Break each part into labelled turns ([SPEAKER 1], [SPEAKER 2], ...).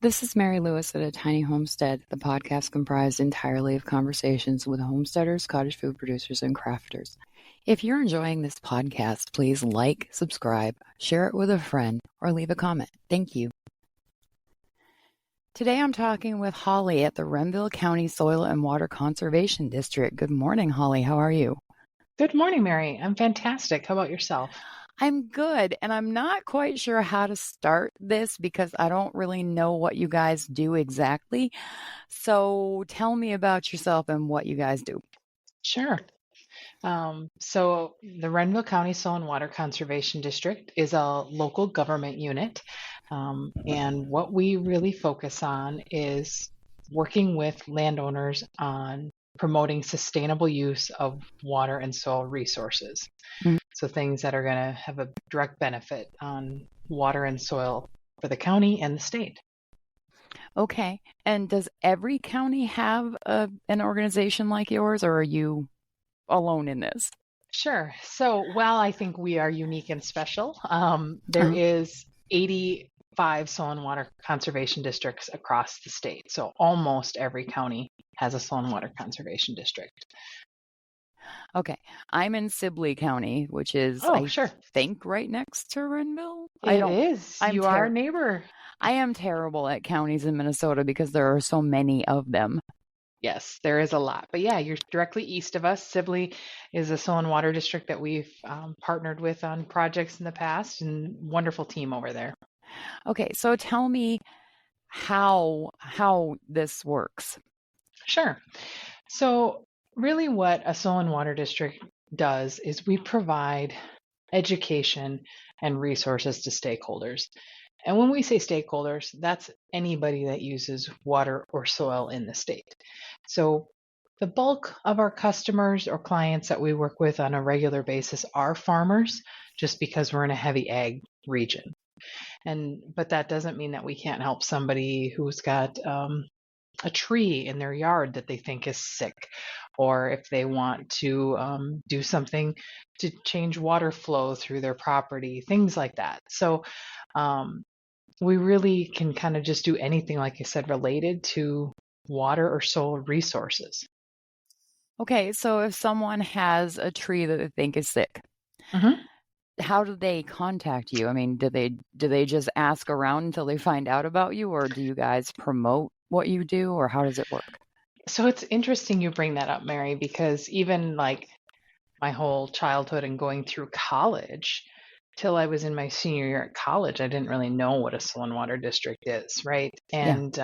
[SPEAKER 1] This is Mary Lewis at A Tiny Homestead, the podcast comprised entirely of conversations with homesteaders, cottage food producers, and crafters. If you're enjoying this podcast, please like, subscribe, share it with a friend, or leave a comment. Thank you. Today I'm talking with Holly at the Renville County Soil and Water Conservation District. Good morning, Holly. How are you?
[SPEAKER 2] Good morning, Mary. I'm fantastic. How about yourself?
[SPEAKER 1] I'm good, and I'm not quite sure how to start this because I don't really know what you guys do exactly. So tell me about yourself and what you guys do.
[SPEAKER 2] Sure. So the Renville County Soin Water Conservation District is a local government unit. And what we really focus on is working with landowners on promoting sustainable use of water and soil resources.
[SPEAKER 1] Mm.
[SPEAKER 2] So things that are going to have a direct benefit on water and soil for the county and the state.
[SPEAKER 1] Okay. And does every county have an organization like yours, or are you alone in this?
[SPEAKER 2] Sure. So, while I think we are unique and special, there is 85 Soan Water Conservation Districts across the state. So almost every county has a Soan Water Conservation District.
[SPEAKER 1] Okay. I'm in Sibley County, which is,
[SPEAKER 2] Sure.
[SPEAKER 1] think, right next to Renville.
[SPEAKER 2] It is. You are a neighbor.
[SPEAKER 1] I am terrible at counties in Minnesota because there are so many of them.
[SPEAKER 2] Yes, there is a lot. But yeah, you're directly east of us. Sibley is a Soan Water District that we've partnered with on projects in the past, and wonderful team over there.
[SPEAKER 1] Okay, so tell me how this works.
[SPEAKER 2] Sure. So really what a Soan Water District does is we provide education and resources to stakeholders. And when we say stakeholders, that's anybody that uses water or soil in the state. So the bulk of our customers or clients that we work with on a regular basis are farmers, just because we're in a heavy ag region. But that doesn't mean that we can't help somebody who's got a tree in their yard that they think is sick, or if they want to do something to change water flow through their property, things like that. So we really can kind of just do anything, like I said, related to water or soil resources.
[SPEAKER 1] Okay, so if someone has a tree that they think is sick, how do they contact you? I mean, do they just ask around until they find out about you, or do you guys promote what you do, or how does it work?
[SPEAKER 2] So it's interesting you bring that up, Mary, because even like my whole childhood and going through college, till I was in my senior year at college, I didn't really know what a Soan Water District is, right? And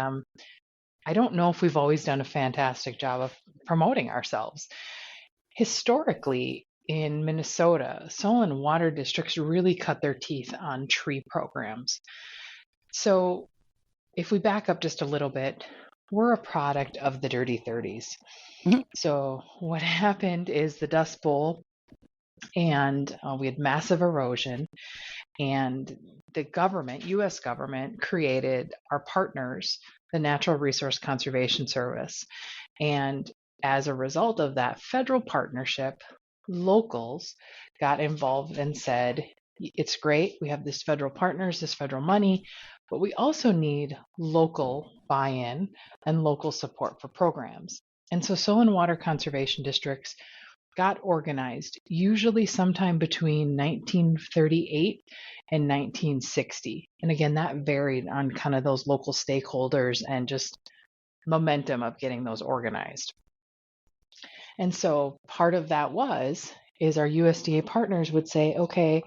[SPEAKER 2] I don't know if we've always done a fantastic job of promoting ourselves. Historically, in Minnesota, Soan Water Districts really cut their teeth on tree programs. So if we back up just a little bit, we're a product of the dirty 30s. So what happened is the Dust Bowl, and we had massive erosion, and the government, U.S. government, created our partners, the Natural Resource Conservation Service. And as a result of that federal partnership, locals got involved and said, it's great, we have this federal partners, this federal money, but we also need local buy-in and local support for programs. And so Soan Water Conservation Districts got organized, usually sometime between 1938 and 1960. And again, that varied on kind of those local stakeholders and just momentum of getting those organized. And so part of that is our USDA partners would say, okay,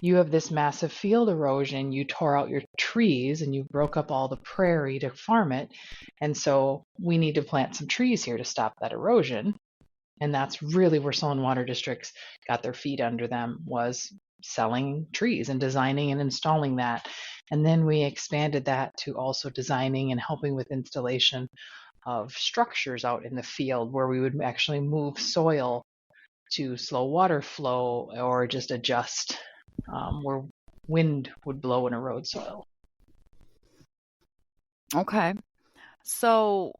[SPEAKER 2] you have this massive field erosion, you tore out your trees and you broke up all the prairie to farm it. And so we need to plant some trees here to stop that erosion. And that's really where Soan Water Districts got their feet under them, was selling trees and designing and installing that. And then we expanded that to also designing and helping with installation of structures out in the field, where we would actually move soil to slow water flow or just adjust where wind would blow and erode soil.
[SPEAKER 1] Okay. So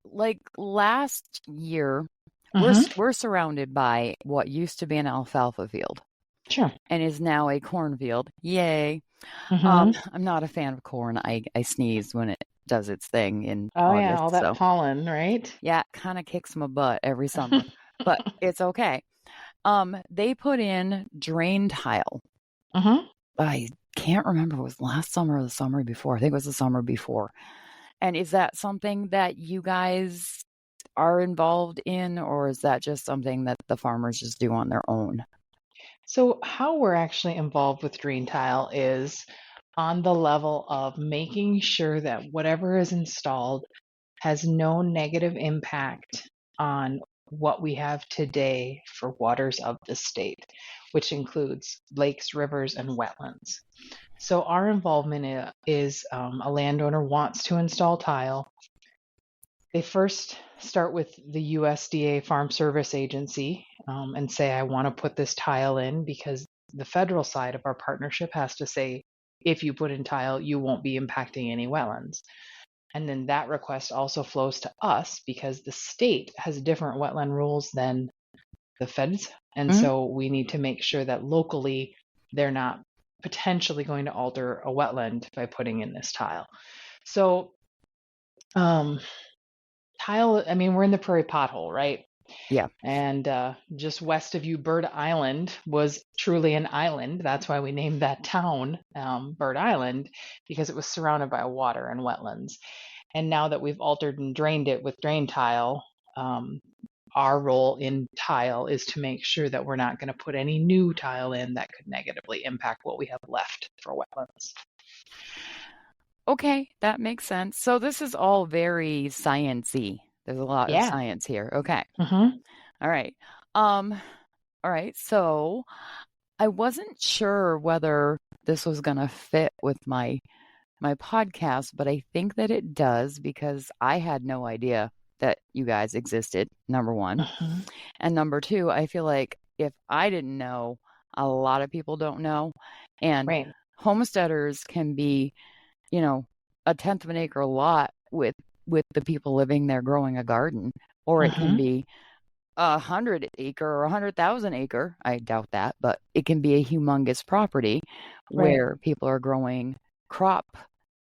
[SPEAKER 1] like last year, we're surrounded by what used to be an alfalfa field.
[SPEAKER 2] Sure.
[SPEAKER 1] And is now a cornfield. Yay. I'm not a fan of corn. I sneeze when does its thing in
[SPEAKER 2] Oh yeah, all
[SPEAKER 1] August.
[SPEAKER 2] that
[SPEAKER 1] So
[SPEAKER 2] pollen, right?
[SPEAKER 1] yeah, it kind of kicks my butt every summer, but it's okay. They put in drain tile.
[SPEAKER 2] Mm-hmm.
[SPEAKER 1] I can't remember if it was last summer or the summer before. I think it was the summer before. And is that something that you guys are involved in, or is that just something that the farmers just do on their own?
[SPEAKER 2] So how we're actually involved with drain tile is on the level of making sure that whatever is installed has no negative impact on what we have today for waters of the state, which includes lakes, rivers, and wetlands. So our involvement is a landowner wants to install tile. They first start with the USDA Farm Service Agency and say, I want to put this tile in because the federal side of our partnership has to say, if you put in tile, you won't be impacting any wetlands. And then that request also flows to us because the state has different wetland rules than the feds. And
[SPEAKER 1] Mhm.
[SPEAKER 2] so we need to make sure that locally they're not potentially going to alter a wetland by putting in this tile. So, um, tile, I mean, we're in the prairie pothole, right?
[SPEAKER 1] Yeah.
[SPEAKER 2] And just west of you, Bird Island was truly an island. That's why we named that town Bird Island, because it was surrounded by water and wetlands. And now that we've altered and drained it with drain tile, um, our role in tile is to make sure that we're not going to put any new tile in that could negatively impact what we have left for wetlands.
[SPEAKER 1] Okay, that makes sense. So this is all very science-y. There's a lot of
[SPEAKER 2] Yeah.
[SPEAKER 1] science here. Okay.
[SPEAKER 2] Mm-hmm.
[SPEAKER 1] All right. Um, all right. So I wasn't sure whether this was going to fit with my podcast, but I think that it does because I had no idea that you guys existed, number one.
[SPEAKER 2] Mm-hmm.
[SPEAKER 1] And number two, I feel like if I didn't know, a lot of people don't know. And
[SPEAKER 2] Right.
[SPEAKER 1] homesteaders can be, you know, a tenth of an acre lot with the people living there growing a garden, or it can
[SPEAKER 2] Mm-hmm.
[SPEAKER 1] be 100 acre or 100,000 acre. I doubt that, but it can be a humongous property
[SPEAKER 2] Right.
[SPEAKER 1] where people are growing crop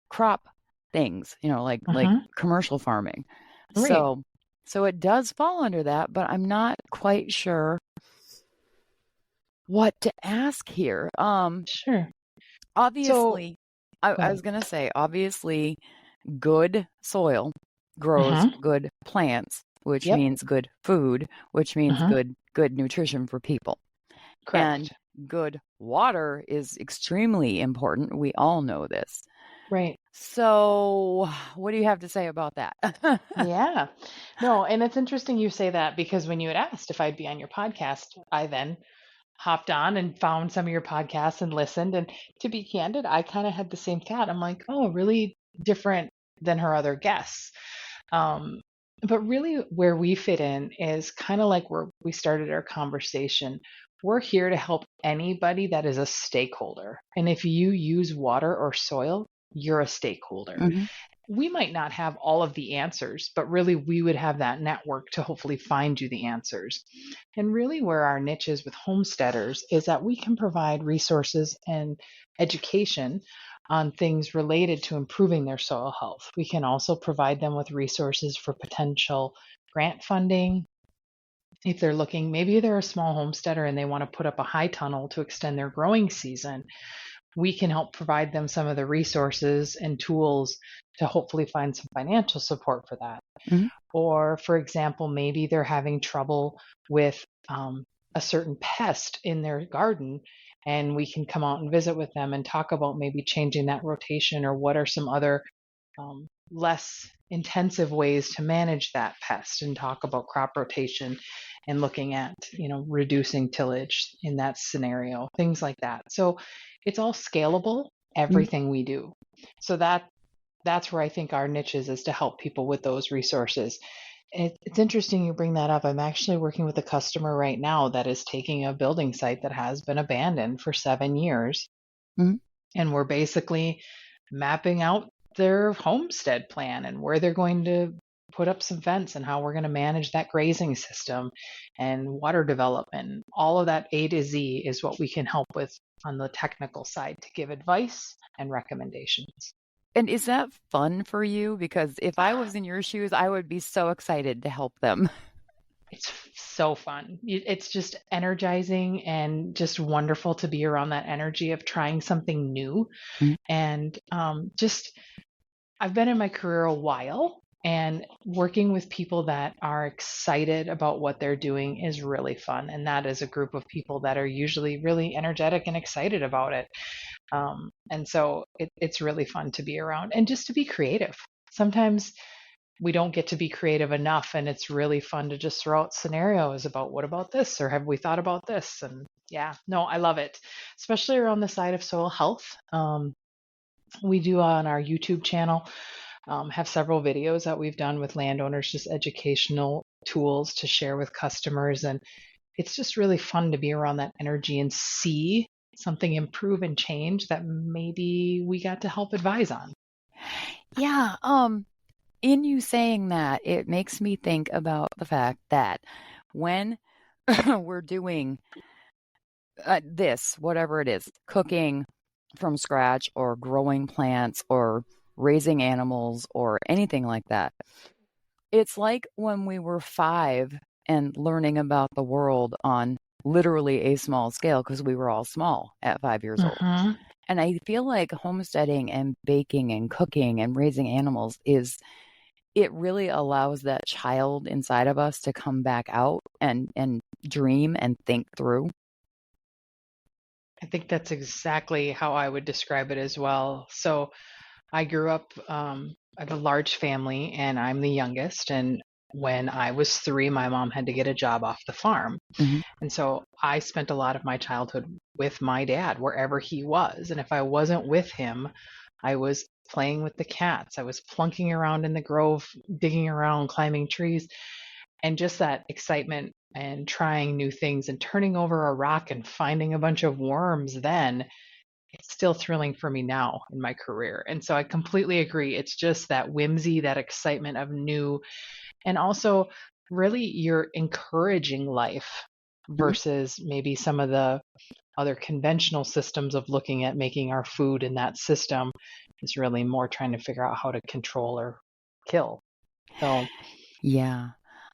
[SPEAKER 1] crop things, like
[SPEAKER 2] Mm-hmm.
[SPEAKER 1] commercial farming.
[SPEAKER 2] Right.
[SPEAKER 1] So it does fall under that, but I'm not quite sure what to ask here.
[SPEAKER 2] Sure. So
[SPEAKER 1] Obviously,
[SPEAKER 2] go
[SPEAKER 1] I
[SPEAKER 2] ahead.
[SPEAKER 1] was gonna say, obviously, good soil grows
[SPEAKER 2] Mm-hmm.
[SPEAKER 1] good plants, which
[SPEAKER 2] Yep.
[SPEAKER 1] means good food, which means
[SPEAKER 2] Mm-hmm.
[SPEAKER 1] good nutrition for people. And
[SPEAKER 2] Correct.
[SPEAKER 1] good water is extremely important. We all know this.
[SPEAKER 2] Right.
[SPEAKER 1] So, what do you have to say about that?
[SPEAKER 2] Yeah. No, and it's interesting you say that because when you had asked if I'd be on your podcast, I then hopped on and found some of your podcasts and listened. And to be candid, I kind of had the same thought. I'm like, oh, really different than her other guests. Um, but really, where we fit in is kind of like where we started our conversation. We're here to help anybody that is a stakeholder. And if you use water or soil, you're a stakeholder.
[SPEAKER 1] Mhm.
[SPEAKER 2] We might not have all of the answers, but really we would have that network to hopefully find you the answers. And really, where our niche is with homesteaders is that we can provide resources and education on things related to improving their soil health. We can also provide them with resources for potential grant funding. If they're looking, maybe they're a small homesteader and they want to put up a high tunnel to extend their growing season, we can help provide them some of the resources and tools to hopefully find some financial support for that.
[SPEAKER 1] Mhm.
[SPEAKER 2] Or, for example, maybe they're having trouble with a certain pest in their garden, and we can come out and visit with them and talk about maybe changing that rotation or what are some other less intensive ways to manage that pest and talk about crop rotation and looking at reducing tillage in that scenario, things like that. So it's all scalable,
[SPEAKER 1] Mhm.
[SPEAKER 2] everything we do. So that's where I think our niche is to help people with those resources. It's interesting you bring that up. I'm actually working with a customer right now that is taking a building site that has been abandoned for 7 years,
[SPEAKER 1] Mhm.
[SPEAKER 2] and we're basically mapping out their homestead plan and where they're going to put up some fence and how we're going to manage that grazing system and water development. All of that A to Z is what we can help with on the technical side to give advice and recommendations.
[SPEAKER 1] And is that fun for you? Because if I was in your shoes, I would be so excited to help them.
[SPEAKER 2] It's so fun. It's just energizing and just wonderful to be around that energy of trying something new.
[SPEAKER 1] Mhm.
[SPEAKER 2] And just, I've been in my career a while, and working with people that are excited about what they're doing is really fun. And that is a group of people that are usually really energetic and excited about it. And so it's really fun to be around and just to be creative. Sometimes we don't get to be creative enough, and it's really fun to just throw out scenarios about what about this, or have we thought about this? And yeah, no, I love it, especially around the side of soil health. We do on our YouTube channel have several videos that we've done with landowners, just educational tools to share with customers. And it's just really fun to be around that energy and see something improve and change that maybe we got to help advise on.
[SPEAKER 1] Yeah, in you saying that, it makes me think about the fact that when we're doing this, whatever it is, cooking from scratch or growing plants or raising animals or anything like that, it's like when we were 5 and learning about the world on literally a small scale because we were all small at 5 years old.
[SPEAKER 2] Mm-hmm.
[SPEAKER 1] And I feel like homesteading and baking and cooking and raising animals it really allows that child inside of us to come back out and dream and think through.
[SPEAKER 2] I think that's exactly how I would describe it as well. So I grew up at a large family, and I'm the youngest. And when I was 3, my mom had to get a job off the farm.
[SPEAKER 1] Mm-hmm.
[SPEAKER 2] And so I spent a lot of my childhood with my dad, wherever he was. And if I wasn't with him, I was playing with the cats. I was plunking around in the grove, digging around, climbing trees, and just that excitement and trying new things and turning over a rock and finding a bunch of worms then, it's still thrilling for me now in my career. And so I completely agree. It's just that whimsy, that excitement of new, and also really you're encouraging life
[SPEAKER 1] Mm-hmm.
[SPEAKER 2] versus maybe some of the other conventional systems of looking at making our food in that system is really more trying to figure out how to control or kill. So,
[SPEAKER 1] Yeah.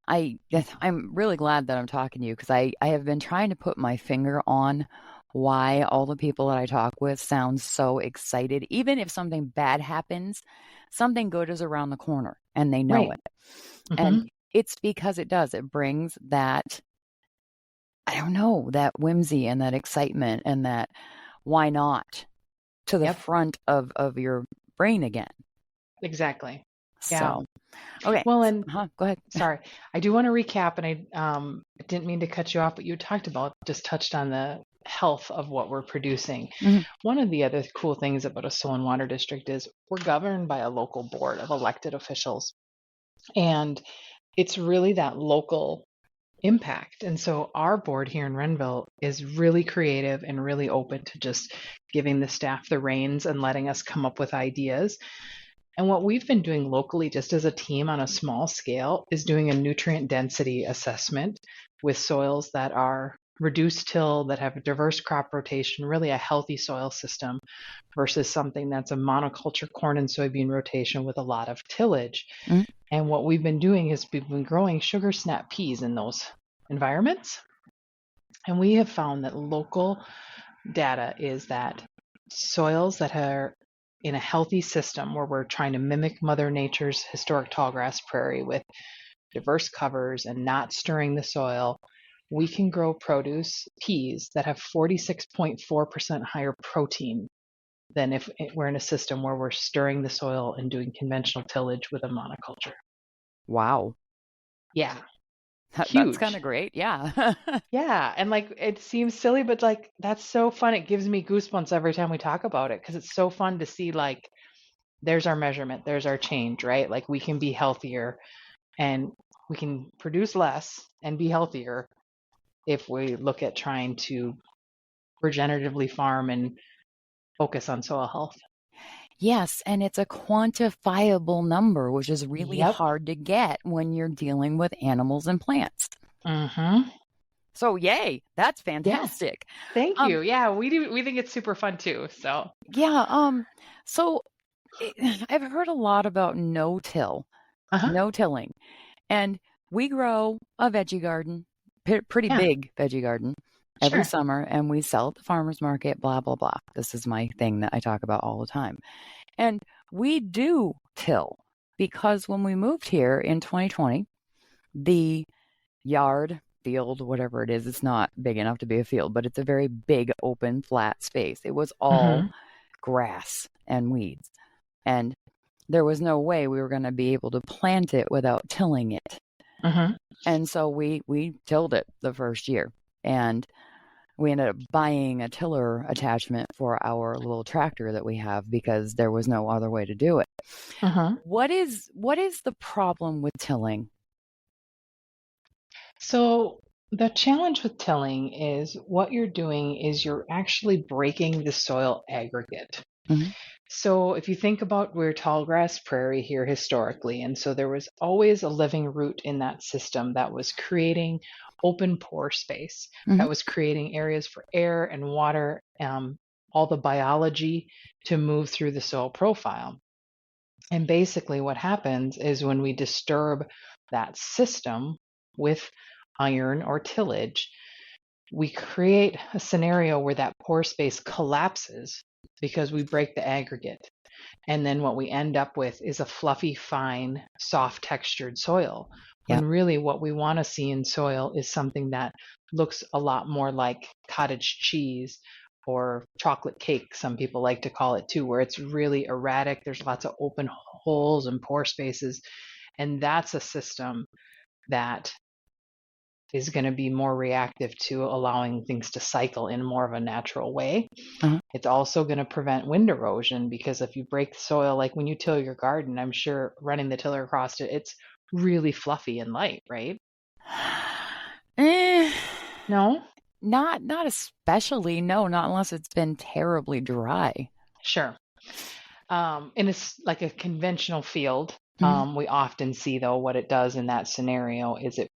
[SPEAKER 1] I'm really glad that I'm talking to you because I have been trying to put my finger on why all the people that I talk with sound so excited. Even if something bad happens, something good is around the corner and they know
[SPEAKER 2] right.
[SPEAKER 1] it. And
[SPEAKER 2] Mm-hmm.
[SPEAKER 1] it's because it does. It brings that, I don't know, that whimsy and that excitement and that why not to the
[SPEAKER 2] Yep.
[SPEAKER 1] front of your brain again.
[SPEAKER 2] Exactly. Yeah.
[SPEAKER 1] So, okay.
[SPEAKER 2] Well, and
[SPEAKER 1] Go ahead.
[SPEAKER 2] sorry, I do want to recap, and I didn't mean to cut you off, but you talked about, just touched on the health of what we're producing.
[SPEAKER 1] Mhm.
[SPEAKER 2] One of the other cool things about a Soin Water District is we're governed by a local board of elected officials, and it's really that local impact. And so our board here in Renville is really creative and really open to just giving the staff the reins and letting us come up with ideas. And what we've been doing locally, just as a team on a small scale, is doing a nutrient density assessment with soils that are reduced till, that have a diverse crop rotation, really a healthy soil system, versus something that's a monoculture corn and soybean rotation with a lot of tillage.
[SPEAKER 1] Mhm.
[SPEAKER 2] And what we've been doing is we've been growing sugar snap peas in those environments. And we have found that local data is that soils that are in a healthy system, where we're trying to mimic Mother Nature's historic tallgrass prairie with diverse covers and not stirring the soil, we can grow produce, peas, that have 46.4% higher protein than if we're in a system where we're stirring the soil and doing conventional tillage with a monoculture.
[SPEAKER 1] Wow.
[SPEAKER 2] Yeah,
[SPEAKER 1] That's
[SPEAKER 2] huge.
[SPEAKER 1] kind of great. Yeah.
[SPEAKER 2] Yeah, and like it seems silly, but like that's so fun. It gives me goosebumps every time we talk about it, because it's so fun to see, like, there's our measurement, there's our change, right? Like we can be healthier, and we can produce less and be healthier if we look at trying to regeneratively farm and focus on soil health.
[SPEAKER 1] Yes, and it's a quantifiable number, which is really
[SPEAKER 2] Yep.
[SPEAKER 1] hard to get when you're dealing with animals and plants.
[SPEAKER 2] Mm-hmm.
[SPEAKER 1] So, yay, that's
[SPEAKER 2] Yeah.
[SPEAKER 1] fantastic.
[SPEAKER 2] Thank
[SPEAKER 1] Um,
[SPEAKER 2] you. Yeah, we do. We think it's super fun too. So
[SPEAKER 1] yeah, so I've heard a lot about no-till,
[SPEAKER 2] Uh-huh.
[SPEAKER 1] no-tilling, and we grow a veggie garden, pretty
[SPEAKER 2] Yeah,
[SPEAKER 1] big veggie garden, every
[SPEAKER 2] sure.
[SPEAKER 1] summer, and we sell at the farmer's market, blah, blah, blah. This is my thing that I talk about all the time. And we do till because when we moved here in 2020, the yard, field, whatever it is, it's not big enough to be a field, but it's a very big, open, flat space. It was all
[SPEAKER 2] Mm-hmm.
[SPEAKER 1] grass and weeds. And there was no way we were going to be able to plant it without tilling it.
[SPEAKER 2] Mm-hmm.
[SPEAKER 1] And so we tilled it the first year. And we ended up buying a tiller attachment for our little tractor that we have because there was no other way to do it.
[SPEAKER 2] Mm-hmm.
[SPEAKER 1] What is the problem with tilling?
[SPEAKER 2] So the challenge with tilling is what you're doing is you're actually breaking the soil aggregate.
[SPEAKER 1] Mm-hmm.
[SPEAKER 2] So if you think about we're tall grass prairie here historically, and so there was always a living root in that system that was creating open pore space,
[SPEAKER 1] Mm-hmm.
[SPEAKER 2] that was creating areas for air and water, all the biology to move through the soil profile. And basically, what happens is when we disturb that system with iron or tillage, we create a scenario where that pore space collapses because we break the aggregate. And then what we end up with is a fluffy, fine, soft textured soil.
[SPEAKER 1] Yep.
[SPEAKER 2] When really what we want to see in soil is something that looks a lot more like cottage cheese or chocolate cake, some people like to call it too, where it's really erratic. There's lots of open holes and pore spaces. And that's a system that is going to be more reactive to allowing things to cycle in more of a natural way.
[SPEAKER 1] Uh-huh.
[SPEAKER 2] It's also going to prevent wind erosion because if you break the soil, like when you till your garden, I'm sure running the tiller across it, it's really fluffy and light, right?
[SPEAKER 1] Eh,
[SPEAKER 2] No?
[SPEAKER 1] not especially. No, not unless it's been terribly dry.
[SPEAKER 2] Sure. And it's like a conventional field.
[SPEAKER 1] Mm-hmm.
[SPEAKER 2] We often see, though, what it does in that scenario is it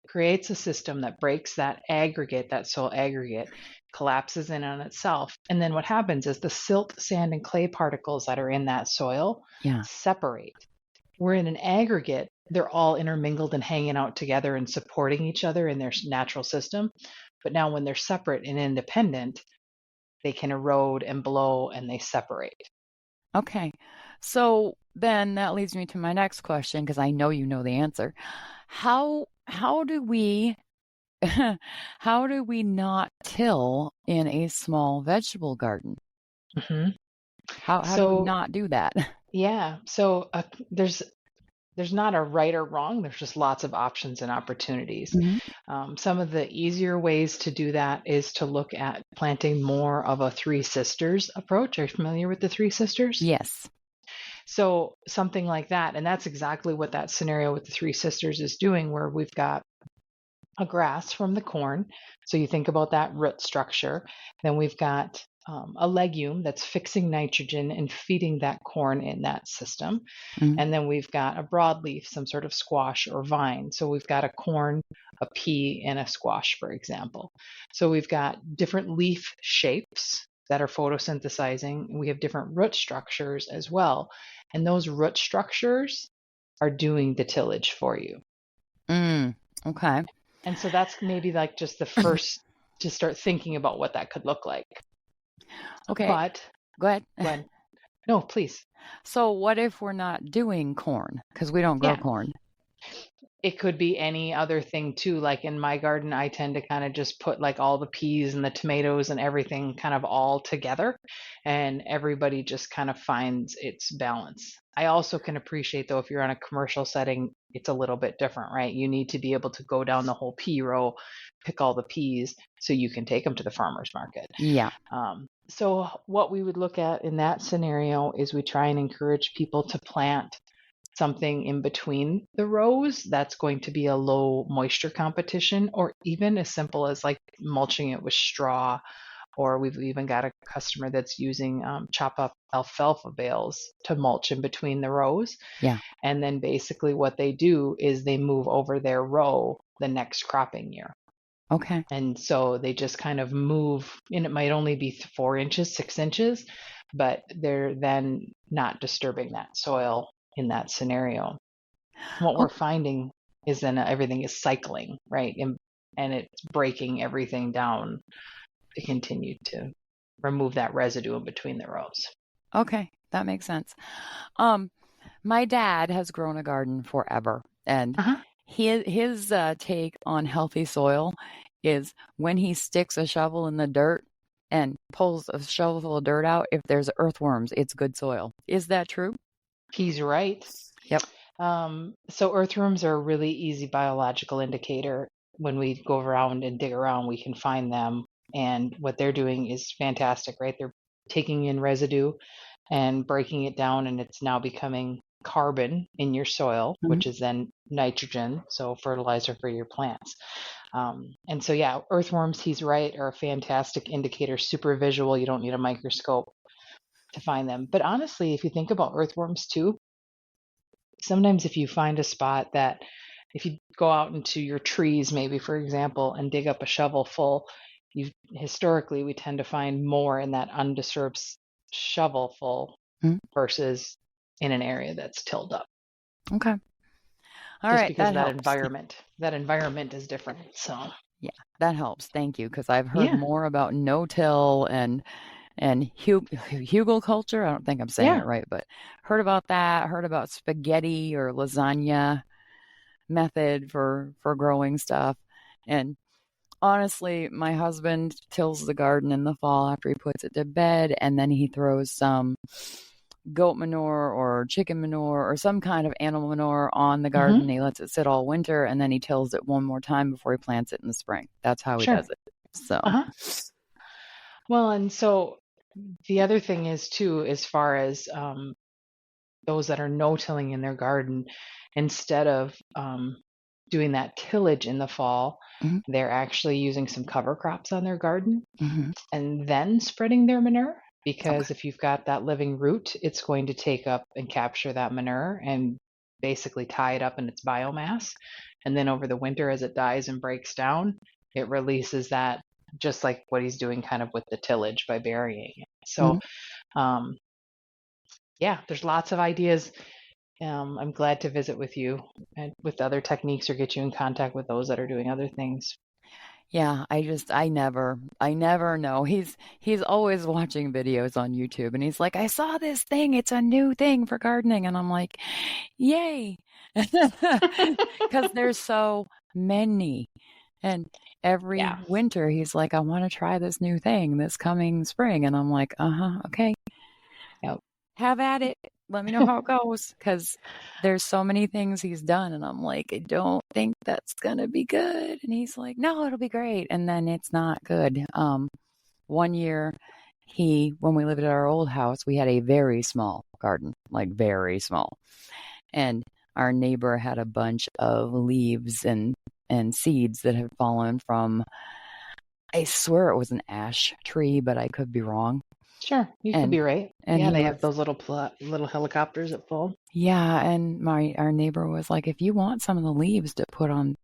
[SPEAKER 2] creates a system that breaks that aggregate, that soil aggregate, collapses in on itself. And then what happens is the silt, sand, and clay particles that are in that soil
[SPEAKER 1] Yeah.
[SPEAKER 2] separate. Where in an aggregate, they're all intermingled and hanging out together and supporting each other in their natural system. But now, when they're separate and independent, they can erode and blow and they separate.
[SPEAKER 1] Okay. So then that leads me to my next question because I know you know the answer. How do we how do we not till in a small vegetable garden?
[SPEAKER 2] Hmm.
[SPEAKER 1] How do we
[SPEAKER 2] So,
[SPEAKER 1] not do that?
[SPEAKER 2] yeah, so there's not a right or wrong. There's just lots of options and opportunities.
[SPEAKER 1] Hmm.
[SPEAKER 2] Some of the easier ways to do that is to look at planting more of a three sisters approach. Are you familiar with the three sisters?
[SPEAKER 1] Yes.
[SPEAKER 2] So something like that, and that's exactly what that scenario with the three sisters is doing, where we've got a grass from the corn. So you think about that root structure. Then we've got a legume that's fixing nitrogen and feeding that corn in that system.
[SPEAKER 1] Hmm.
[SPEAKER 2] And then we've got a broadleaf, some sort of squash or vine. So we've got a corn, a pea, and a squash, for example. So we've got different leaf shapes that are photosynthesizing. We have different root structures as well. And those root structures are doing the tillage for you.
[SPEAKER 1] Okay.
[SPEAKER 2] And so that's maybe like just the first to start thinking about what that could look like.
[SPEAKER 1] Okay.
[SPEAKER 2] But
[SPEAKER 1] Go ahead.
[SPEAKER 2] when, no, please.
[SPEAKER 1] So what if we're not doing corn? Because we don't grow
[SPEAKER 2] Yeah,
[SPEAKER 1] corn.
[SPEAKER 2] it could be any other thing too. Like in my garden, I tend to kind of just put like all the peas and the tomatoes and everything kind of all together, and everybody just kind of finds its balance. I also can appreciate though, if you're on a commercial setting, it's a little bit different, right? You need to be able to go down the whole pea row, pick all the peas so you can take them to the farmer's market.
[SPEAKER 1] Yeah.
[SPEAKER 2] So what we would look at in that scenario is we try and encourage people to plant something in between the rows that's going to be a low moisture competition, or even as simple as like mulching it with straw. Or we've even got a customer that's using chop up alfalfa bales to mulch in between the rows.
[SPEAKER 1] Yeah.
[SPEAKER 2] And then basically what they do is they move over their row the next cropping year.
[SPEAKER 1] Okay.
[SPEAKER 2] And so they just kind of move, and it might only be 4 inches, 6 inches, but they're then not disturbing that soil in that scenario. What
[SPEAKER 1] Oh,
[SPEAKER 2] we're finding is then everything is cycling, right? And it's breaking everything down to continue to remove that residue in between the rows.
[SPEAKER 1] okay, that makes sense. Um, my dad has grown a garden forever, and
[SPEAKER 2] Uh-huh.
[SPEAKER 1] his take on healthy soil is when he sticks a shovel in the dirt and pulls a shovel full of dirt out, if there's earthworms, it's good soil. Is that true?
[SPEAKER 2] He's right.
[SPEAKER 1] Yep.
[SPEAKER 2] So earthworms are a really easy biological indicator. When we go around and dig around, we can find them. And what they're doing is fantastic, right? They're taking in residue and breaking it down, and it's now becoming carbon in your soil,
[SPEAKER 1] Mhm.
[SPEAKER 2] which is then nitrogen, so fertilizer for your plants. And so, yeah, earthworms, he's right, are a fantastic indicator, super visual. You don't need a microscope to find them. But honestly, if you think about earthworms too, sometimes if you find a spot that if you go out into your trees, maybe for example, and dig up a shovel full, you historically we tend to find more in that undisturbed shovel full
[SPEAKER 1] Mhm.
[SPEAKER 2] versus in an area that's tilled up,
[SPEAKER 1] Okay. All
[SPEAKER 2] just
[SPEAKER 1] right,
[SPEAKER 2] because
[SPEAKER 1] that
[SPEAKER 2] of that
[SPEAKER 1] helps.
[SPEAKER 2] environment. That environment is different. So
[SPEAKER 1] Yeah, that helps. Thank you, because I've heard
[SPEAKER 2] yeah,
[SPEAKER 1] more about no-till and hugel culture. I don't think I'm saying
[SPEAKER 2] yeah.
[SPEAKER 1] it right, but heard about that. Heard about spaghetti or lasagna method for growing stuff. And honestly, my husband tills the garden in the fall after he puts it to bed, and then he throws some goat manure or chicken manure or some kind of animal manure on the garden.
[SPEAKER 2] Hmm.
[SPEAKER 1] He lets it sit all winter, and then he tills it one more time before he plants it in the spring. That's how he
[SPEAKER 2] Sure.
[SPEAKER 1] does it. So,
[SPEAKER 2] Uh-huh. Well, and so the other thing is too, as far as those that are no-tilling in their garden, instead of doing that tillage in the fall,
[SPEAKER 1] mhm,
[SPEAKER 2] they're actually using some cover crops on their garden
[SPEAKER 1] mhm.
[SPEAKER 2] and then spreading their manure.
[SPEAKER 1] Okay.
[SPEAKER 2] Because if you've got that living root, it's going to take up and capture that manure and basically tie it up in its biomass. And then over the winter, as it dies and breaks down, it releases that just like what he's doing kind of with the tillage by burying it. So,
[SPEAKER 1] Mhm.
[SPEAKER 2] um, yeah, there's lots of ideas. I'm glad to visit with you and with other techniques or get you in contact with those that are doing other things.
[SPEAKER 1] Yeah, I never know. He's always watching videos on YouTube and he's like, "I saw this thing. It's a new thing for gardening." And I'm like, "Yay." Because there's so many. And every
[SPEAKER 2] Yeah.
[SPEAKER 1] winter he's like, "I want to try this new thing this coming spring." And I'm like, "Uh-huh, okay.
[SPEAKER 2] Yep.
[SPEAKER 1] Have at it. Let me know how it goes." Because there's so many things he's done, and I'm like, "I don't think that's gonna be good." And he's like, "No, it'll be great." And then it's not good. One year, when we lived at our old house, we had a very small garden, like very small, and our neighbor had a bunch of leaves and seeds that had fallen from. I swear it was an ash tree, but I could be wrong.
[SPEAKER 2] Sure, you could
[SPEAKER 1] And
[SPEAKER 2] be right.
[SPEAKER 1] and
[SPEAKER 2] Yeah,
[SPEAKER 1] he
[SPEAKER 2] they
[SPEAKER 1] was
[SPEAKER 2] have those little helicopters that fall.
[SPEAKER 1] Yeah, and my our neighbor was like, "If you want some of the leaves to put on,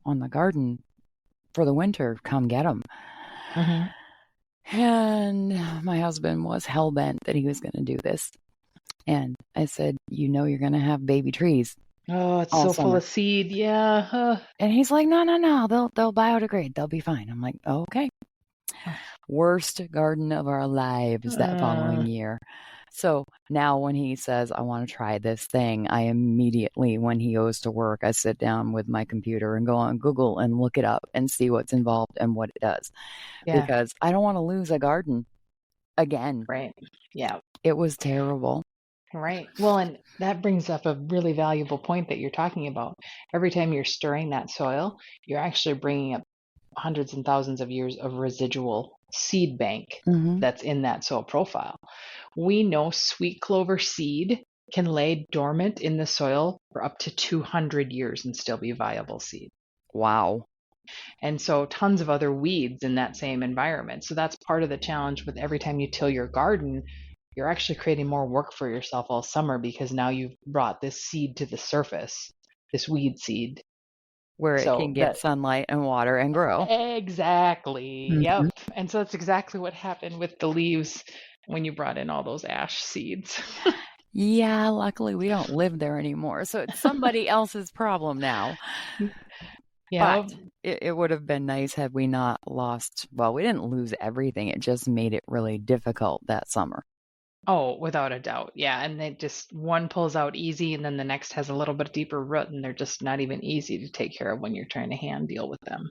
[SPEAKER 1] on the garden for the winter, come get them."
[SPEAKER 2] Hmm.
[SPEAKER 1] And my husband was hell bent that he was going to do this. And I said, "You're going to have baby trees
[SPEAKER 2] Oh, it's
[SPEAKER 1] all
[SPEAKER 2] so full
[SPEAKER 1] summer."
[SPEAKER 2] of seed. Yeah.
[SPEAKER 1] And he's like, "No, no, no, they'll biodegrade. They'll be fine." I'm like, "Okay." Worst garden of our lives that following
[SPEAKER 2] Uh,
[SPEAKER 1] year. So now when he says, "I want to try this thing," I immediately, when he goes to work, I sit down with my computer and go on Google and look it up and see what's involved and what it does.
[SPEAKER 2] yeah.
[SPEAKER 1] Because I don't want to lose a garden again.
[SPEAKER 2] Right. Yeah.
[SPEAKER 1] It was terrible.
[SPEAKER 2] Right. Well, and that brings up a really valuable point that you're talking about. Every time you're stirring that soil, you're actually bringing up hundreds and thousands of years of residual seed bank
[SPEAKER 1] Hmm.
[SPEAKER 2] that's in that soil profile. We know sweet clover seed can lay dormant in the soil for up to 200 years and still be viable seed.
[SPEAKER 1] Wow.
[SPEAKER 2] And so tons of other weeds in that same environment. So that's part of the challenge with every time you till your garden, you're actually creating more work for yourself all summer because now you've brought this seed to the surface, this weed seed.
[SPEAKER 1] Where it can
[SPEAKER 2] So
[SPEAKER 1] get
[SPEAKER 2] that
[SPEAKER 1] sunlight and water and grow.
[SPEAKER 2] exactly,
[SPEAKER 1] Hmm.
[SPEAKER 2] yep. And so that's exactly what happened with the leaves when you brought in all those ash seeds.
[SPEAKER 1] Yeah, luckily we don't live there anymore, so it's somebody else's problem now. But
[SPEAKER 2] Yeah.
[SPEAKER 1] it would have been nice had we not lost, well, we didn't lose everything. It just made it really difficult that summer.
[SPEAKER 2] Oh, without a doubt. Yeah. And they just one pulls out easy and then the next has a little bit deeper root and they're just not even easy to take care of when you're trying to hand deal with them.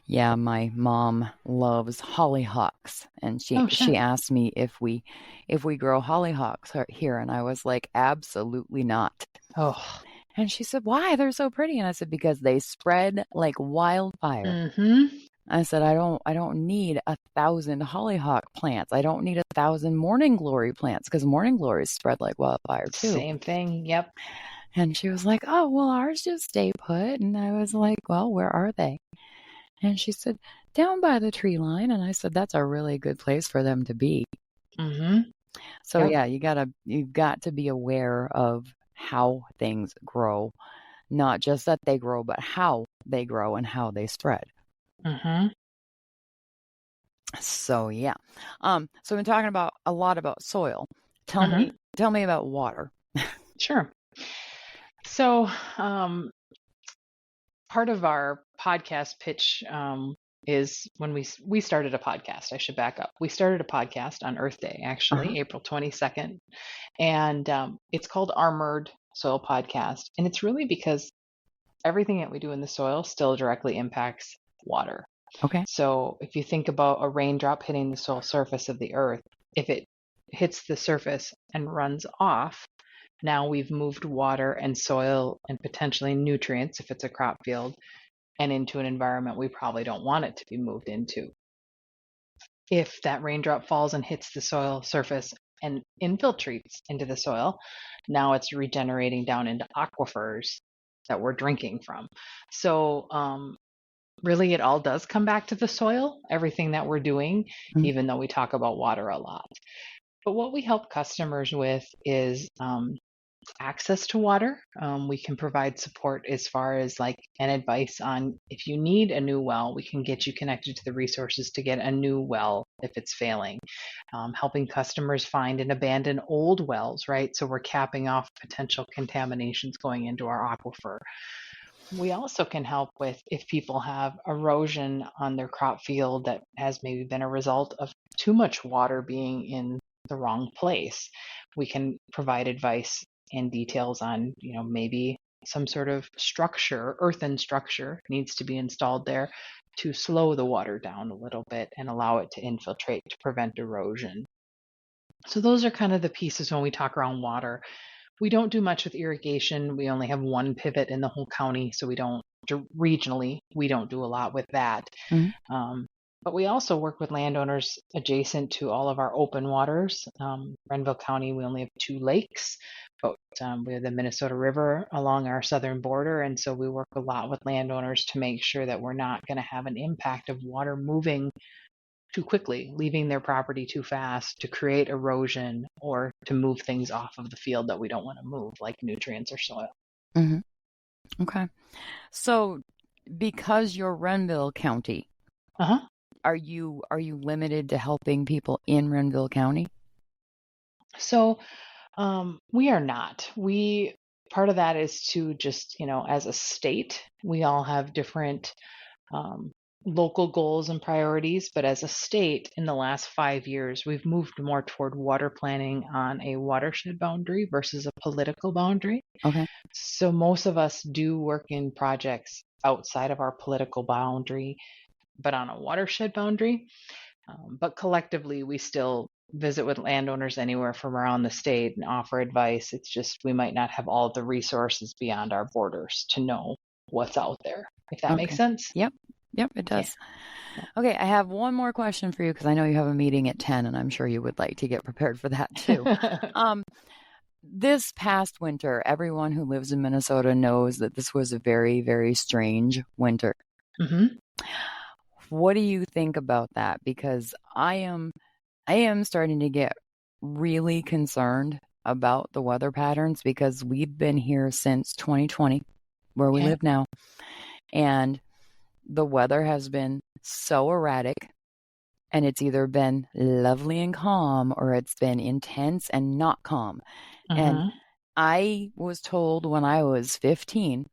[SPEAKER 1] Yeah, my mom loves hollyhocks, and
[SPEAKER 2] Oh,
[SPEAKER 1] she
[SPEAKER 2] sure.
[SPEAKER 1] asked me if we grow hollyhocks here, and I was like, absolutely not.
[SPEAKER 2] Oh.
[SPEAKER 1] And she said, why? They're so pretty. And I said, because they spread like wildfire.
[SPEAKER 2] Mm-hmm.
[SPEAKER 1] I said, I don't need 1,000 hollyhock plants. I don't need 1,000 morning glory plants because morning glories spread like wildfire too.
[SPEAKER 2] Same thing. Yep.
[SPEAKER 1] And she was like, oh, well, ours just stay put. And I was like, well, where are they? And she said, down by the tree line. And I said, that's a really good place for them to be.
[SPEAKER 2] Mm-hmm.
[SPEAKER 1] So
[SPEAKER 2] Yep.
[SPEAKER 1] yeah, you've got to be aware of how things grow, not just that they grow, but how they grow and how they spread.
[SPEAKER 2] Mm-hmm.
[SPEAKER 1] So yeah. So we've been talking about a lot about soil. Tell
[SPEAKER 2] Mm-hmm.
[SPEAKER 1] me about water.
[SPEAKER 2] Sure. So, part of our podcast pitch is when we started a podcast. I should back up. We started a podcast on Earth Day, actually, April 22nd, and it's called Armored Soil Podcast, and it's really because everything that we do in the soil still directly impacts water.
[SPEAKER 1] Okay.
[SPEAKER 2] So if you think about a raindrop hitting the soil surface of the earth, if it hits the surface and runs off, now we've moved water and soil and potentially nutrients, if it's a crop field, and into an environment we probably don't want it to be moved into. If that raindrop falls and hits the soil surface and infiltrates into the soil, now it's regenerating down into aquifers that we're drinking from. So really it all does come back to the soil, everything that we're doing,
[SPEAKER 1] Mm-hmm.
[SPEAKER 2] even though we talk about water a lot. But what we help customers with is access to water. We can provide support as far as like an advice on if you need a new well, we can get you connected to the resources to get a new well if it's failing. Helping customers find and abandon old wells, right? So we're capping off potential contaminations going into our aquifer. We also can help with if people have erosion on their crop field that has maybe been a result of too much water being in the wrong place. We can provide advice and details on, maybe some sort of structure, earthen structure needs to be installed there to slow the water down a little bit and allow it to infiltrate to prevent erosion. So those are kind of the pieces when we talk around water. We don't do much with irrigation. We only have one pivot in the whole county, so we don't regionally, we don't do a lot with that.
[SPEAKER 1] Mm-hmm.
[SPEAKER 2] But we also work with landowners adjacent to all of our open waters. Renville County, we only have 2 lakes, but we have the Minnesota River along our southern border. And so we work a lot with landowners to make sure that we're not going to have an impact of water moving too quickly, leaving their property too fast to create erosion or to move things off of the field that we don't want to move, like nutrients or soil.
[SPEAKER 1] Mm-hmm. Okay. So because you're Renville County, are you limited to helping people in Renville County?
[SPEAKER 2] So we are not. Part of that is to just, as a state, we all have different local goals and priorities, but as a state, in the last 5 years, we've moved more toward water planning on a watershed boundary versus a political boundary.
[SPEAKER 1] Okay.
[SPEAKER 2] So most of us do work in projects outside of our political boundary, but on a watershed boundary. But collectively, we still visit with landowners anywhere from around the state and offer advice. It's just we might not have all the resources beyond our borders to know what's out there, if that makes sense.
[SPEAKER 1] Yep, it does. Yeah. Okay, I have one more question for you because I know you have a meeting at 10 and I'm sure you would like to get prepared for that too. This past winter, everyone who lives in Minnesota knows that this was a very, very strange winter.
[SPEAKER 2] Mm-hmm.
[SPEAKER 1] What do you think about that? Because I am starting to get really concerned about the weather patterns because we've been here since 2020, where we live now, and the weather has been so erratic. and it's either been lovely and calm or it's been intense and not calm. And
[SPEAKER 2] Mm-hmm.
[SPEAKER 1] I was told when I was 15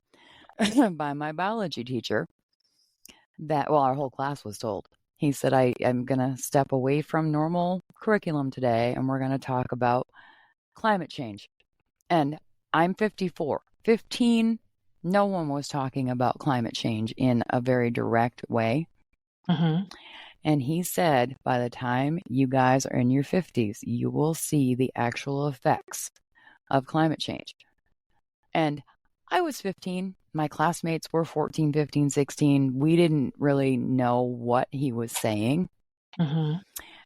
[SPEAKER 1] by my biology teacher that, well, our whole class was told. He said, I'm going to step away from normal curriculum today and we're going to talk about climate change. And I'm 54. 15, no one was talking about climate change in a very direct way.
[SPEAKER 2] Mm-hmm.
[SPEAKER 1] And he said, by the time you guys are in your 50s, you will see the actual effects of climate change. And I was 15. My classmates were 14, 15, 16. We didn't really know what he was saying.
[SPEAKER 2] Mm-hmm.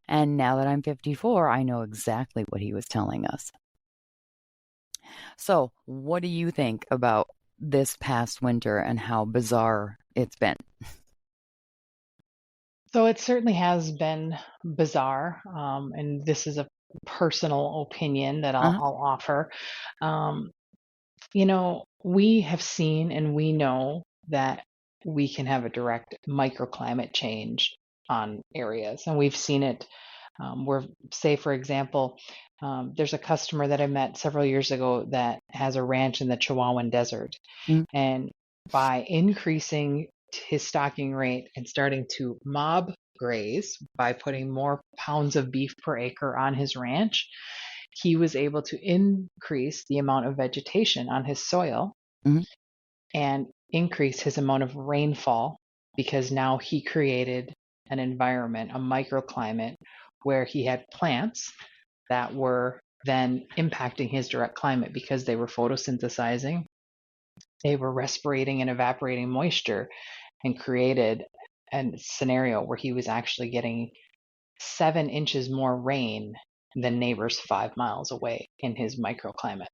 [SPEAKER 1] And now that I'm 54, I know exactly what he was telling us. So, what do you think about this past winter and how bizarre it's been?
[SPEAKER 2] So it certainly has been bizarre, and this is a personal opinion that
[SPEAKER 1] Uh-huh.
[SPEAKER 2] I'll offer. Um, we have seen and we know that we can have a direct microclimate change on areas, and we've seen it. Where, say, for example, there's a customer that I met several years ago that has a ranch in the Chihuahuan Desert,
[SPEAKER 1] Mm-hmm.
[SPEAKER 2] and by increasing his stocking rate and starting to mob graze by putting more pounds of beef per acre on his ranch, he was able to increase the amount of vegetation on his soil
[SPEAKER 1] Mm-hmm.
[SPEAKER 2] and increase his amount of rainfall because now he created an environment, a microclimate, where he had plants that were then impacting his direct climate because they were photosynthesizing, they were respirating and evaporating moisture, and created a scenario where he was actually getting 7 inches more rain than neighbors 5 miles away in his microclimate.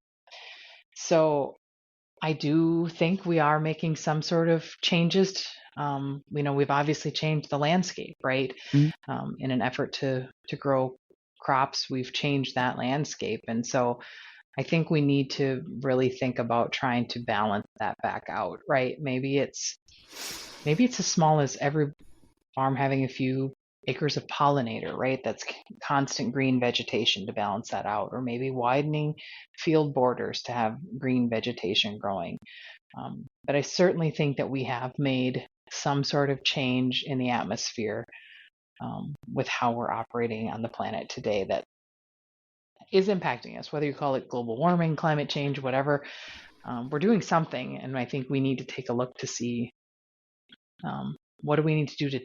[SPEAKER 2] So I do think we are making some sort of changes. We've obviously changed the landscape, right?
[SPEAKER 1] Mm-hmm.
[SPEAKER 2] In an effort to grow crops, we've changed that landscape, and so I think we need to really think about trying to balance that back out, right? Maybe it's as small as every farm having a few acres of pollinator, right? That's constant green vegetation to balance that out, or maybe widening field borders to have green vegetation growing. But I certainly think that we have made some sort of change in the atmosphere with how we're operating on the planet today that is impacting us, whether you call it global warming, climate change, whatever. We're doing something, and I think we need to take a look to see what do we need to do to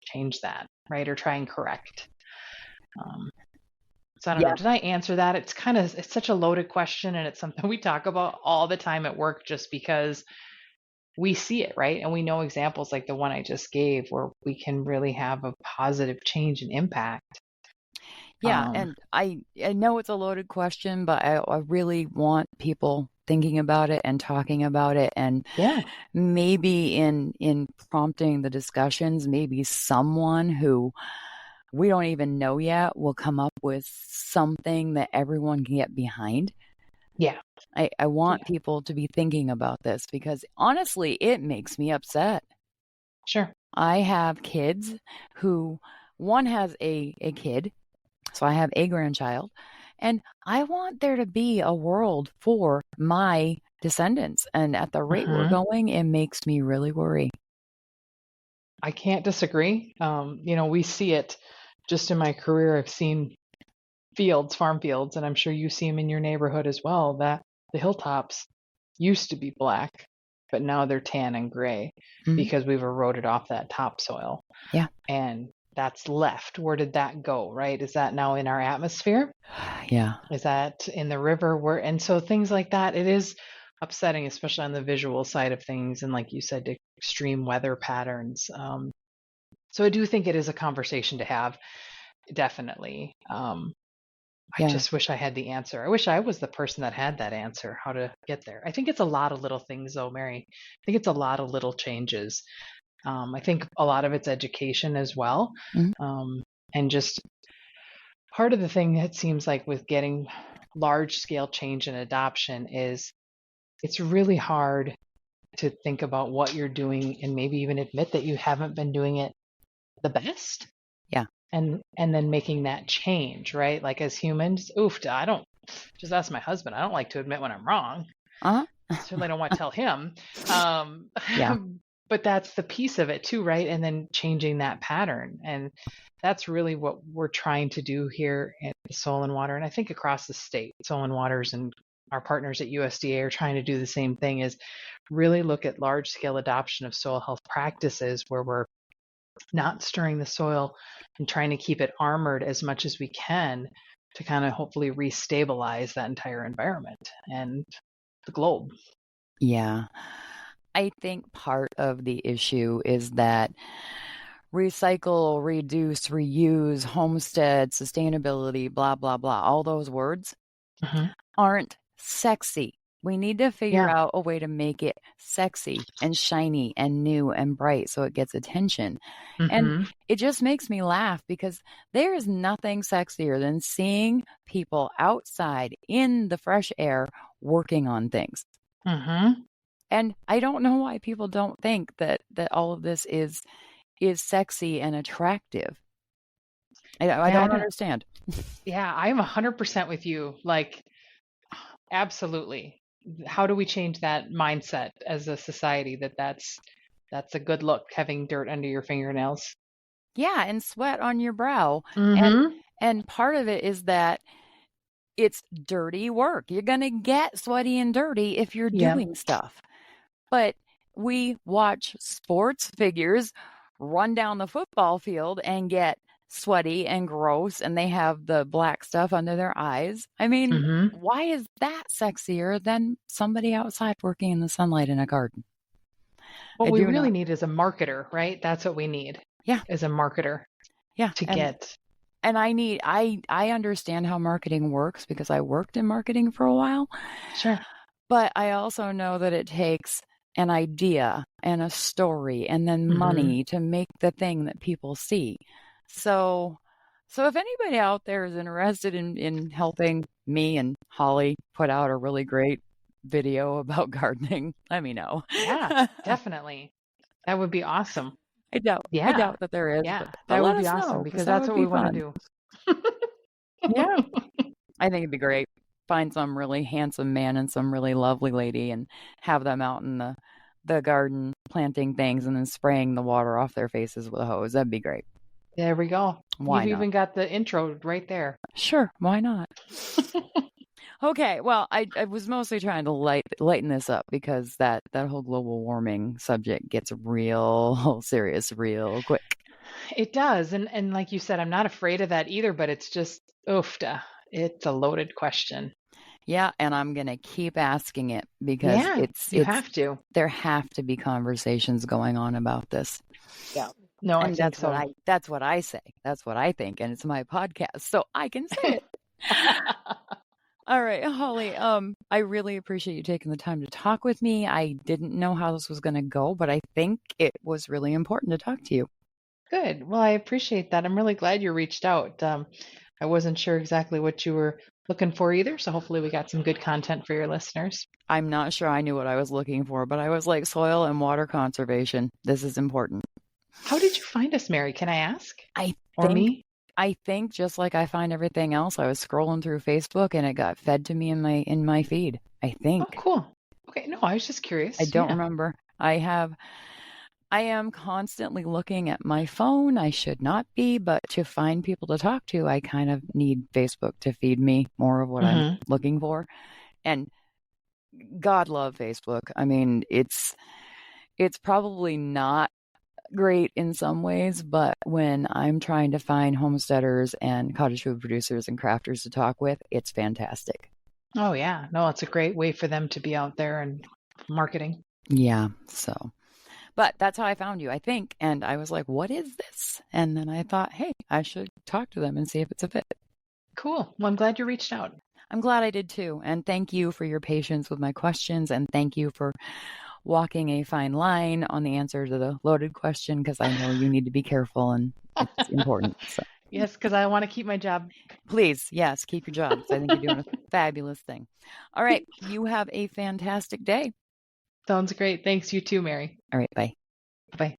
[SPEAKER 2] change that, right, or try and correct. Um, so I don't know.
[SPEAKER 1] Yeah.
[SPEAKER 2] Did I answer that? It's such a loaded question, and it's something we talk about all the time at work, just because we see it, right, and we know examples like the one I just gave where we can really have a positive change and impact.
[SPEAKER 1] Yeah, and I know it's a loaded question, but I really want people thinking about it and talking about it, and
[SPEAKER 2] Yeah,
[SPEAKER 1] maybe in prompting the discussions, maybe someone who we don't even know yet will come up with something that everyone can get behind.
[SPEAKER 2] yeah,
[SPEAKER 1] I want
[SPEAKER 2] yeah,
[SPEAKER 1] people to be thinking about this because honestly, it makes me upset.
[SPEAKER 2] sure.
[SPEAKER 1] I have kids who one has a kid, so I have a grandchild, and I want there to be a world for my descendants. And at the rate we're
[SPEAKER 2] Hmm.
[SPEAKER 1] going, it makes me really worry.
[SPEAKER 2] I can't disagree. We see it just in my career. I've seen farm fields, and I'm sure you see them in your neighborhood as well, that the hilltops used to be black, but now they're tan and gray
[SPEAKER 1] Mhm.
[SPEAKER 2] because we've eroded off that topsoil.
[SPEAKER 1] Yeah.
[SPEAKER 2] And that's left. Where did that go, right? Is that now in our atmosphere?
[SPEAKER 1] Yeah.
[SPEAKER 2] Is that in the river? And so things like that, it is upsetting, especially on the visual side of things. And like you said, extreme weather patterns. So I do think it is a conversation to have, definitely. I
[SPEAKER 1] Yeah.
[SPEAKER 2] just wish I had the answer. I wish I was the person that had that answer, how to get there. I think it's a lot of little things, though, Mary. I think it's a lot of little changes. I think a lot of it's education as well.
[SPEAKER 1] Mhm.
[SPEAKER 2] And just part of the thing that seems like with getting large scale change and adoption is it's really hard to think about what you're doing and maybe even admit that you haven't been doing it the best.
[SPEAKER 1] Yeah.
[SPEAKER 2] and then making that change, right? Like as humans, I don't, just ask my husband. I don't like to admit when I'm wrong.
[SPEAKER 1] Uh-huh.
[SPEAKER 2] Certainly don't want to tell him.
[SPEAKER 1] Yeah.
[SPEAKER 2] But that's the piece of it too, right? And then changing that pattern. And that's really what we're trying to do here at Soin Water. And I think across the state, Soin Waters and our partners at USDA are trying to do the same thing, is really look at large scale adoption of soil health practices where we're not stirring the soil and trying to keep it armored as much as we can to kind of hopefully restabilize that entire environment and the globe.
[SPEAKER 1] Yeah. I think part of the issue is that recycle, reduce, reuse, homestead, sustainability, blah, blah, blah, all those words aren't sexy. We need to figure out a way to make it sexy and shiny and new and bright so it gets attention. And it just makes me laugh because there is nothing sexier than seeing people outside in the fresh air working on things. And I don't know why people don't think that all of this is sexy and attractive. I don't understand.
[SPEAKER 2] Yeah, I'm 100% with you. Like, absolutely. How do we change that mindset as a society that's a good look, having dirt under your fingernails?
[SPEAKER 1] Yeah, and sweat on your brow. And part of it is that it's dirty work. You're going to get sweaty and dirty if you're doing stuff. But we watch sports figures run down the football field and get sweaty and gross, and they have the black stuff under their eyes. I mean, why is that sexier than somebody outside working in the sunlight in a garden?
[SPEAKER 2] What we really need is a marketer, right? That's what we need.
[SPEAKER 1] Yeah.
[SPEAKER 2] Is a marketer. Yeah. To get.
[SPEAKER 1] And I understand how marketing works because I worked in marketing for a while.
[SPEAKER 2] Sure.
[SPEAKER 1] But I also know that it takes an idea and a story and then money to make the thing that people see. So if anybody out there is interested in helping me and Holly put out a really great video about gardening, let me know.
[SPEAKER 2] Yeah, definitely. That would be awesome.
[SPEAKER 1] I doubt that there is.
[SPEAKER 2] Yeah, that would be awesome because that's what we want to do.
[SPEAKER 1] Yeah. I think it'd be great. Find some really handsome man and some really lovely lady and have them out in the garden planting things and then spraying the water off their faces with a hose. That'd be great.
[SPEAKER 2] There we go.
[SPEAKER 1] Why
[SPEAKER 2] You've
[SPEAKER 1] not?
[SPEAKER 2] even got the intro right there.
[SPEAKER 1] Sure. Why not? Okay. Well, I was mostly trying to lighten this up because that whole global warming subject gets real serious real quick.
[SPEAKER 2] It does. And like you said, I'm not afraid of that either, but it's just, it's a loaded question.
[SPEAKER 1] Yeah, and I'm going to keep asking it because
[SPEAKER 2] you have to.
[SPEAKER 1] There have to be conversations going on about this.
[SPEAKER 2] Yeah. No,
[SPEAKER 1] and that's what I say. That's what I think, and it's my podcast, so I can say it. All right, Holly, I really appreciate you taking the time to talk with me. I didn't know how this was going to go, but I think it was really important to talk to you.
[SPEAKER 2] Good. Well, I appreciate that. I'm really glad you reached out. I wasn't sure exactly what you were looking for either, so hopefully we got some good content for your listeners.
[SPEAKER 1] I'm not sure I knew what I was looking for, but I was like, soil and water conservation. This is important.
[SPEAKER 2] How did you find us, Mary? Can I ask?
[SPEAKER 1] I think just like I find everything else, I was scrolling through Facebook and it got fed to me in my feed. I think.
[SPEAKER 2] Oh, cool. Okay, no, I was just curious.
[SPEAKER 1] I don't remember. I am constantly looking at my phone. I should not be, but to find people to talk to, I kind of need Facebook to feed me more of what I'm looking for. And God love Facebook. I mean, it's probably not great in some ways, but when I'm trying to find homesteaders and cottage food producers and crafters to talk with, it's fantastic.
[SPEAKER 2] Oh yeah. No, it's a great way for them to be out there and marketing.
[SPEAKER 1] Yeah. But that's how I found you, I think. And I was like, what is this? And then I thought, hey, I should talk to them and see if it's a fit.
[SPEAKER 2] Cool. Well, I'm glad you reached out.
[SPEAKER 1] I'm glad I did too. And thank you for your patience with my questions. And thank you for walking a fine line on the answer to the loaded question, because I know you need to be careful and it's important. So.
[SPEAKER 2] Yes, because I want to keep my job.
[SPEAKER 1] Please, yes, keep your job. I think you're doing a fabulous thing. All right. You have a fantastic day.
[SPEAKER 2] Sounds great. Thanks. You too, Mary.
[SPEAKER 1] All right. Bye.
[SPEAKER 2] Bye.